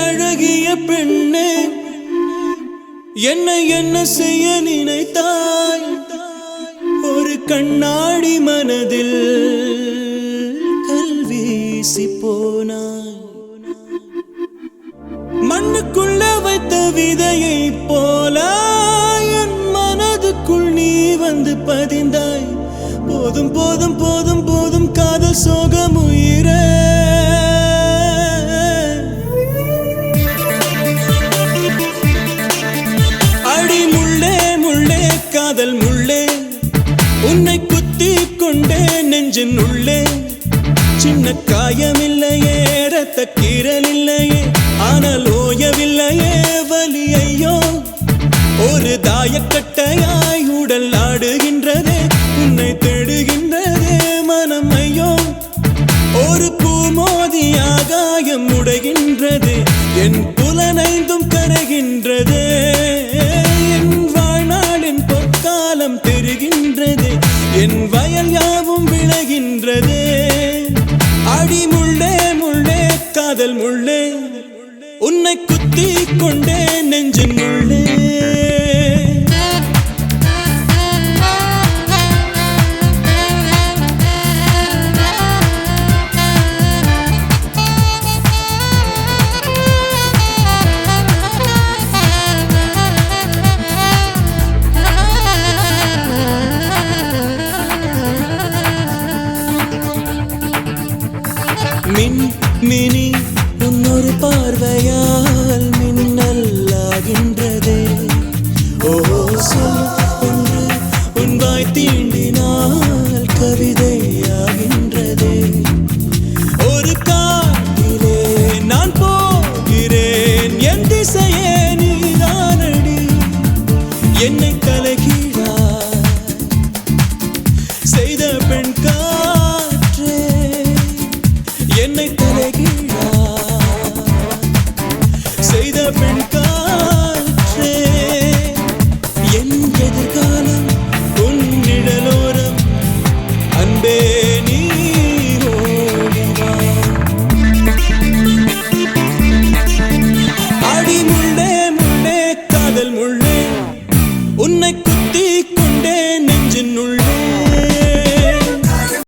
அழகிய பெண்ணே, என்னை என்ன செய்ய நினைத்தாய்? ஒரு கண்ணாடி மனதில் கல்வீசி போனாய். மண்ணுக்குள்ள வைத்த விதையை போல என் மனதுக்குள் நீ வந்து பதிந்தாய். போதும் போதும் போதும் போதும் காதல் சோகம் உயிரே. அடி முள்ளே முள்ளே காதல் முள்ளே, உன்னை குத்தி கொண்டே நெஞ்சின் உள்ளே. சின்ன காயமில்லையே, ரத்த கீறல் இல்லையே, ஆனால் ஓயவில்லையே வலி. ஐயோ, ஒரு தாயக்கட்டையாய் உடல் ஆடுகின்றதே, உன்னை தேடுகின்றதே மனம். ஐயோ, ஒரு பூமோதியாகாயம் உடைகின்றது, என் புலனைந்தும் கரைகின்றதே. என் வாழ்நாளின் பொற்காலம் தெரிகின்றது, என் வயல் யாவும் விளைகின்றதே. அடி முள்ளே முள்ளே காதல் முள்ளே, உன்னை குத்தி கொண்டே நெஞ்சின் உள்ளே. மினி உன்னொரு பார்வையால் மின்னலாகின்றதே. ஓ சொல் ஒன்று உன் வாய் தீண்டினால் கவிதையாகின்றதே. ஒரு காட்டிலே நான் போகிறேன், என் திசையே நீதானடி. என்னை கலகீழா செய்த பெண் காற்றே, என்னை தலைகீழா செய்த பெண்